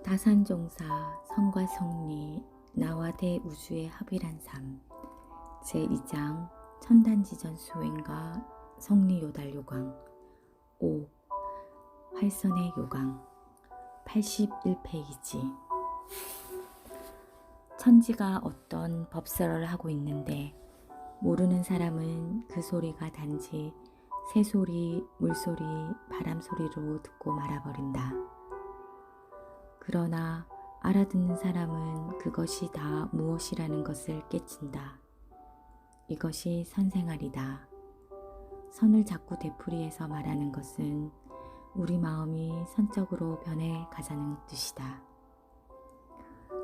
다산종사 성과 성리 나와 대우주의 합일한 삶 제2장 천단지전 수행과 성리요달 요강 5. 활선의 요강 81페이지. 천지가 어떤 법설을 하고 있는데 모르는 사람은 그 소리가 단지 새소리, 물소리, 바람소리로 듣고 말아버린다. 그러나 알아듣는 사람은 그것이 다 무엇이라는 것을 깨친다. 이것이 선생활이다. 선을 자꾸 되풀이해서 말하는 것은 우리 마음이 선적으로 변해 가자는 뜻이다.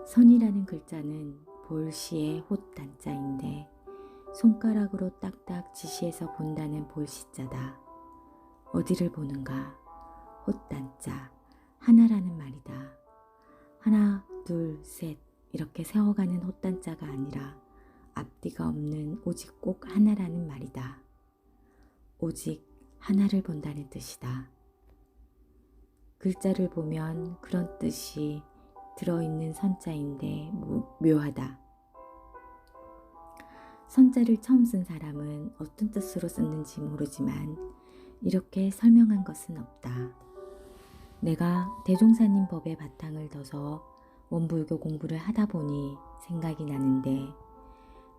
선이라는 글자는 볼시의 홑단자인데 손가락으로 딱딱 지시해서 본다는 볼시자다. 어디를 보는가? 홑단자, 하나라는 말이다. 하나, 둘, 셋 이렇게 세워가는 홑단자가 아니라 앞뒤가 없는 오직 꼭 하나라는 말이다. 오직 하나를 본다는 뜻이다. 글자를 보면 그런 뜻이 들어있는 선자인데 묘하다. 선자를 처음 쓴 사람은 어떤 뜻으로 썼는지 모르지만 이렇게 설명한 것은 없다. 내가 대종사님 법의 바탕을 둬서 원불교 공부를 하다 보니 생각이 나는데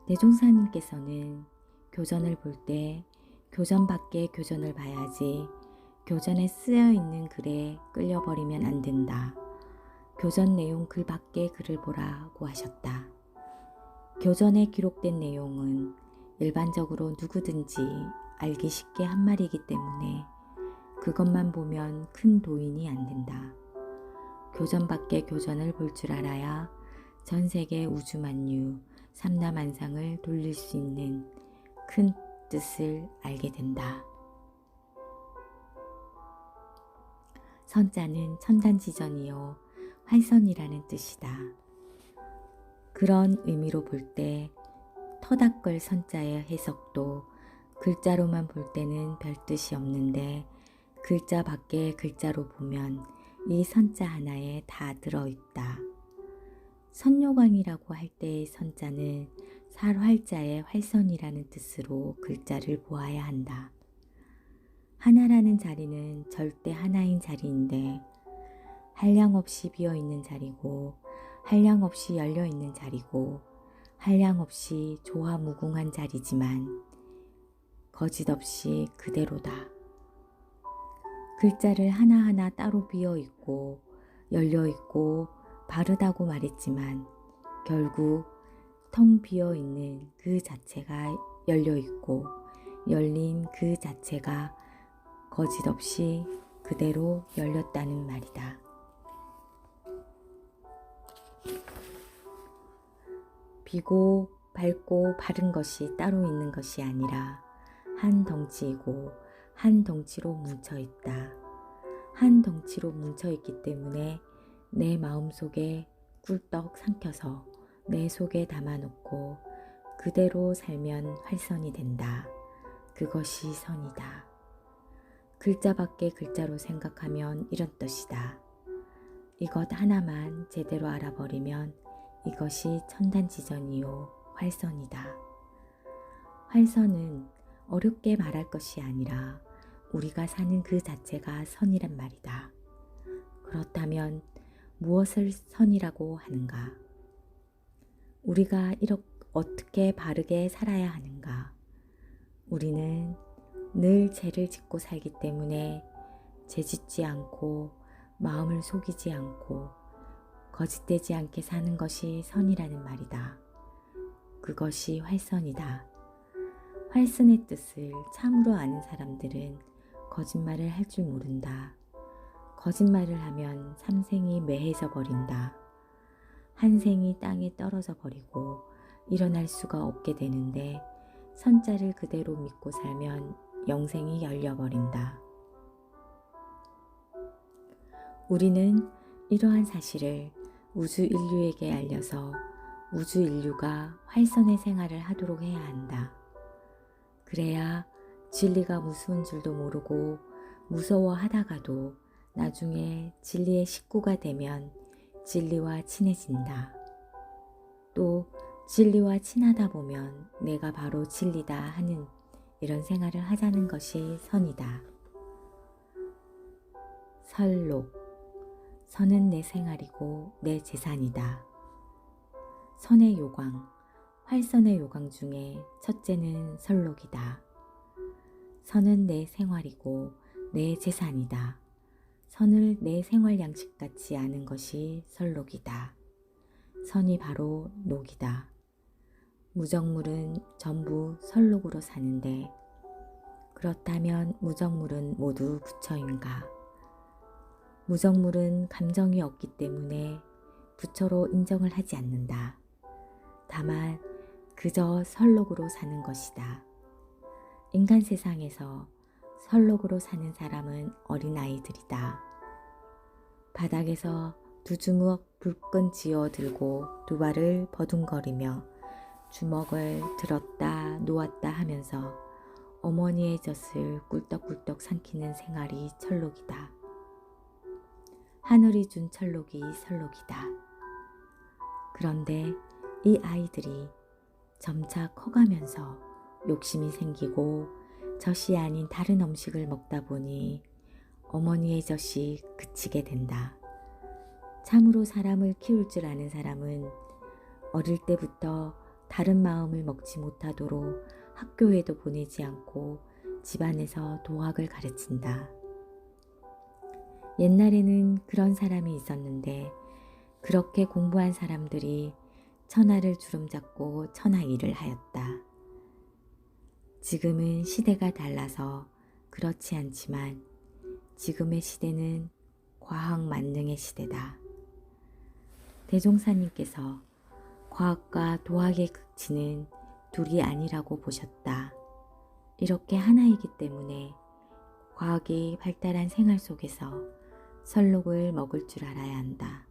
대종사님께서는 교전을 볼 때 교전 밖의 교전을 봐야지 교전에 쓰여 있는 글에 끌려버리면 안 된다. 교전 내용 글 밖의 글을 보라고 하셨다. 교전에 기록된 내용은 일반적으로 누구든지 알기 쉽게 한 말이기 때문에 그것만 보면 큰 도인이 안 된다. 교전 밖의 교전을 볼 줄 알아야 전 세계 우주만유, 삼라만상을 돌릴 수 있는 큰 뜻을 알게 된다. 선자는 천단지전이요 활선이라는 뜻이다. 그런 의미로 볼 때 터닥걸 선자의 해석도 글자로만 볼 때는 별 뜻이 없는데 글자 밖의 글자로 보면 이 선자 하나에 다 들어있다. 선요광이라고 할 때의 선자는 살활자의 활선이라는 뜻으로 글자를 보아야 한다. 하나라는 자리는 절대 하나인 자리인데 한량없이 비어있는 자리고 한량없이 열려있는 자리고 한량없이 조화무궁한 자리지만 거짓없이 그대로다. 글자를 하나하나 따로 비어있고 열려있고 바르다고 말했지만 결국 텅 비어있는 그 자체가 열려있고 열린 그 자체가 거짓없이 그대로 열렸다는 말이다. 비고 밝고 바른 것이 따로 있는 것이 아니라 한 덩치이고 한 덩치로 뭉쳐있다. 한 덩치로 뭉쳐있기 때문에 내 마음속에 꿀떡 삼켜서 내 속에 담아놓고 그대로 살면 활선이 된다. 그것이 선이다. 글자 밖의 글자로 생각하면 이런 뜻이다. 이것 하나만 제대로 알아버리면 이것이 천단지전이요 활선이다. 활선은 어렵게 말할 것이 아니라 우리가 사는 그 자체가 선이란 말이다. 그렇다면 무엇을 선이라고 하는가? 우리가 어떻게 바르게 살아야 하는가? 우리는 늘 죄를 짓고 살기 때문에 죄 짓지 않고 마음을 속이지 않고 거짓되지 않게 사는 것이 선이라는 말이다. 그것이 활선이다. 활선의 뜻을 참으로 아는 사람들은 거짓말을 할 줄 모른다. 거짓말을 하면 삼생이 매해져 버린다. 한 생이 땅에 떨어져 버리고 일어날 수가 없게 되는데 선자를 그대로 믿고 살면 영생이 열려버린다. 우리는 이러한 사실을 우주 인류에게 알려서 우주 인류가 활선의 생활을 하도록 해야 한다. 그래야 진리가 무서운 줄도 모르고 무서워하다가도 나중에 진리의 식구가 되면 진리와 친해진다. 또 진리와 친하다 보면 내가 바로 진리다 하는 이런 생활을 하자는 것이 선이다. 설록. 선은 내 생활이고 내 재산이다. 선의 요강, 활선의 요강 중에 첫째는 설록이다. 선은 내 생활이고 내 재산이다. 선을 내 생활 양식같이 아는 것이 설록이다. 선이 바로 녹이다. 무정물은 전부 설록으로 사는데 그렇다면 무정물은 모두 부처인가? 무정물은 감정이 없기 때문에 부처로 인정을 하지 않는다. 다만 그저 설록으로 사는 것이다. 인간 세상에서 설록으로 사는 사람은 어린아이들이다. 바닥에서 두 주먹 불끈 쥐어 들고 두 발을 버둥거리며 주먹을 들었다 놓았다 하면서 어머니의 젖을 꿀떡꿀떡 삼키는 생활이 철록이다. 하늘이 준 철록이 설록이다. 그런데 이 아이들이 점차 커가면서 욕심이 생기고 젖이 아닌 다른 음식을 먹다 보니 어머니의 젖이 그치게 된다. 참으로 사람을 키울 줄 아는 사람은 어릴 때부터 다른 마음을 먹지 못하도록 학교에도 보내지 않고 집안에서 도학을 가르친다. 옛날에는 그런 사람이 있었는데 그렇게 공부한 사람들이 천하를 주름잡고 천하 일을 하였다. 지금은 시대가 달라서 그렇지 않지만 지금의 시대는 과학 만능의 시대다. 대종사님께서 과학과 도학의 극치는 둘이 아니라고 보셨다. 이렇게 하나이기 때문에 과학이 발달한 생활 속에서 설록을 먹을 줄 알아야 한다.